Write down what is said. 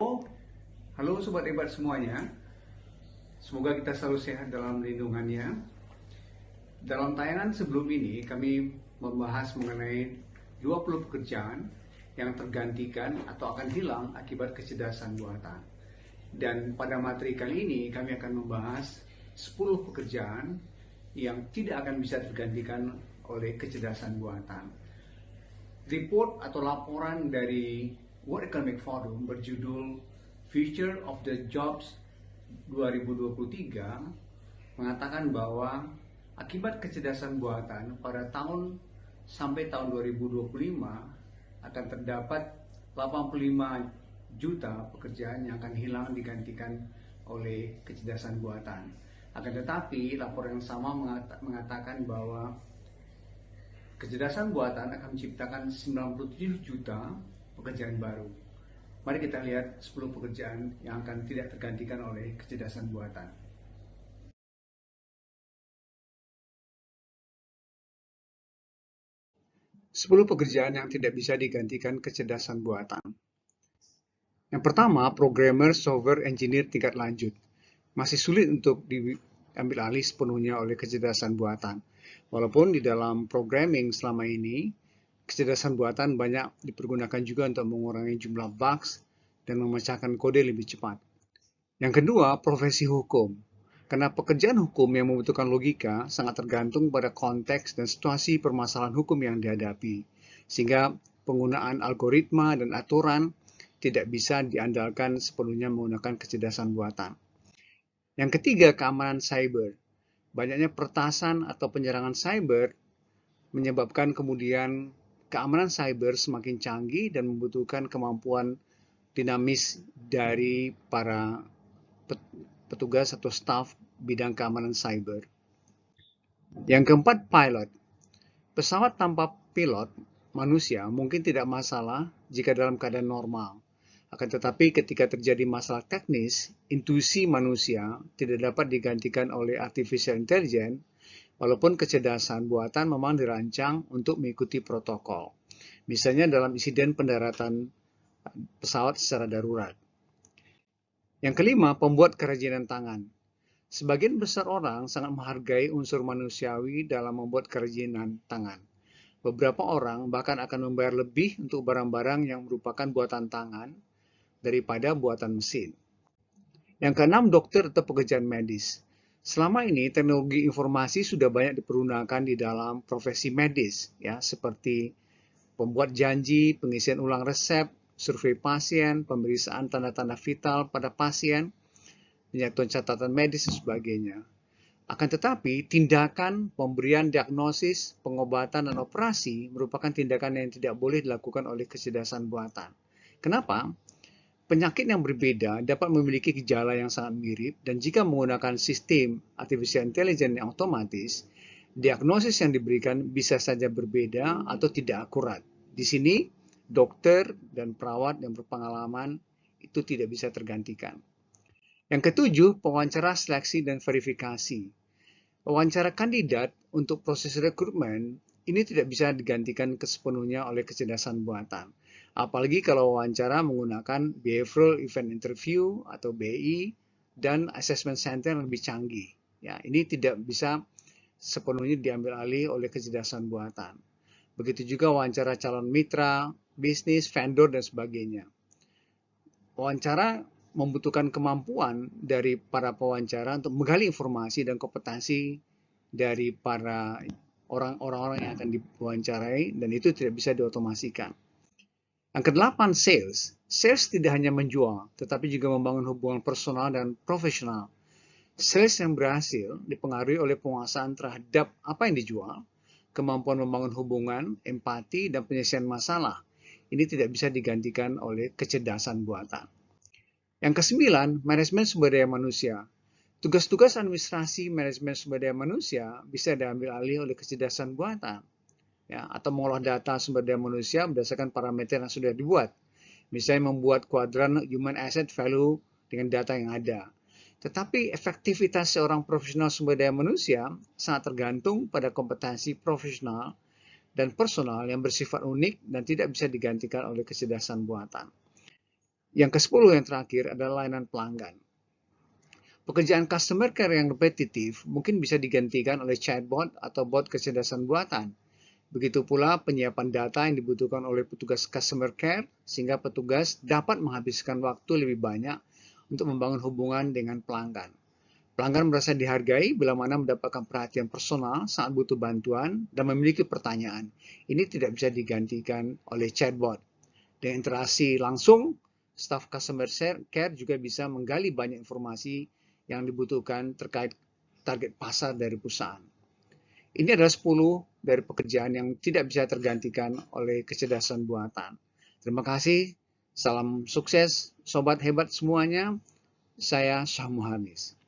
Halo Sobat Hebat semuanya, semoga kita selalu sehat dalam lindungannya. Dalam tayangan sebelum ini kami membahas mengenai 20 pekerjaan yang tergantikan atau akan hilang akibat kecerdasan buatan. Dan pada materi kali ini kami akan membahas 10 pekerjaan yang tidak akan bisa tergantikan oleh kecerdasan buatan. Report atau laporan dari World Economic Forum berjudul Future of the Jobs 2023 mengatakan bahwa akibat kecerdasan buatan pada tahun sampai tahun 2025 akan terdapat 85 juta pekerjaan yang akan hilang digantikan oleh kecerdasan buatan. Akan tetapi laporan yang sama mengatakan bahwa kecerdasan buatan akan menciptakan 97 juta pekerjaan baru. Mari kita lihat 10 pekerjaan yang akan tidak tergantikan oleh kecerdasan buatan. Sepuluh pekerjaan yang tidak bisa digantikan kecerdasan buatan. Yang pertama, programmer software engineer tingkat lanjut. Masih sulit untuk diambil alih sepenuhnya oleh kecerdasan buatan. Walaupun di dalam programming selama ini, kecerdasan buatan banyak dipergunakan juga untuk mengurangi jumlah bugs dan memecahkan kode lebih cepat. Yang kedua, profesi hukum. Karena pekerjaan hukum yang membutuhkan logika sangat tergantung pada konteks dan situasi permasalahan hukum yang dihadapi, sehingga penggunaan algoritma dan aturan tidak bisa diandalkan sepenuhnya menggunakan kecerdasan buatan. Yang ketiga, keamanan cyber. Banyaknya peretasan atau penyerangan cyber menyebabkan kemudian keamanan cyber semakin canggih dan membutuhkan kemampuan dinamis dari para petugas atau staf bidang keamanan cyber. Yang keempat, pilot. Pesawat tanpa pilot manusia mungkin tidak masalah jika dalam keadaan normal. Akan tetapi ketika terjadi masalah teknis, intuisi manusia tidak dapat digantikan oleh artificial intelligence, walaupun kecerdasan buatan memang dirancang untuk mengikuti protokol. Misalnya dalam insiden pendaratan pesawat secara darurat. Yang kelima, pembuat kerajinan tangan. Sebagian besar orang sangat menghargai unsur manusiawi dalam membuat kerajinan tangan. Beberapa orang bahkan akan membayar lebih untuk barang-barang yang merupakan buatan tangan daripada buatan mesin. Yang keenam, dokter atau pekerjaan medis. Selama ini teknologi informasi sudah banyak dipergunakan di dalam profesi medis, ya, seperti pembuat janji, pengisian ulang resep, survei pasien, pemeriksaan tanda-tanda vital pada pasien, penyatuan catatan medis dan sebagainya. Akan tetapi, tindakan pemberian diagnosis, pengobatan, dan operasi merupakan tindakan yang tidak boleh dilakukan oleh kecerdasan buatan. Kenapa? Penyakit yang berbeda dapat memiliki gejala yang sangat mirip, dan jika menggunakan sistem artificial intelligence yang otomatis, diagnosis yang diberikan bisa saja berbeda atau tidak akurat. Di sini, dokter dan perawat yang berpengalaman itu tidak bisa tergantikan. Yang ketujuh, pewawancara seleksi dan verifikasi. Wawancara kandidat untuk proses rekrutmen ini tidak bisa digantikan sepenuhnya oleh kecerdasan buatan. Apalagi kalau wawancara menggunakan Behavioral Event Interview atau BI dan Assessment Center yang lebih canggih. Ya, ini tidak bisa sepenuhnya diambil alih oleh kecerdasan buatan. Begitu juga wawancara calon mitra, bisnis, vendor, dan sebagainya. Wawancara membutuhkan kemampuan dari para pewawancara untuk menggali informasi dan kompetensi dari para orang-orang yang akan diwawancarai, dan itu tidak bisa diotomasikan. Yang kedelapan, sales. Sales tidak hanya menjual, tetapi juga membangun hubungan personal dan profesional. Sales yang berhasil dipengaruhi oleh penguasaan terhadap apa yang dijual, kemampuan membangun hubungan, empati, dan penyelesaian masalah. Ini tidak bisa digantikan oleh kecerdasan buatan. Yang kesembilan, manajemen sumber daya manusia. Tugas-tugas administrasi manajemen sumber daya manusia bisa diambil alih oleh kecerdasan buatan, ya, atau mengolah data sumber daya manusia berdasarkan parameter yang sudah dibuat. Misalnya membuat kuadran human asset value dengan data yang ada. Tetapi efektivitas seorang profesional sumber daya manusia sangat tergantung pada kompetensi profesional dan personal yang bersifat unik dan tidak bisa digantikan oleh kecerdasan buatan. Yang ke-10 yang terakhir adalah layanan pelanggan. Pekerjaan customer care yang repetitif mungkin bisa digantikan oleh chatbot atau bot kecerdasan buatan. Begitu pula penyiapan data yang dibutuhkan oleh petugas customer care, sehingga petugas dapat menghabiskan waktu lebih banyak untuk membangun hubungan dengan pelanggan. Pelanggan merasa dihargai bila mana mendapatkan perhatian personal saat butuh bantuan dan memiliki pertanyaan. Ini tidak bisa digantikan oleh chatbot. Dengan interaksi langsung, staf customer care juga bisa menggali banyak informasi yang dibutuhkan terkait target pasar dari perusahaan. Ini adalah 10 dari pekerjaan yang tidak bisa tergantikan oleh kecerdasan buatan. Terima kasih, salam sukses, sobat hebat semuanya. Saya Syah Muhanis.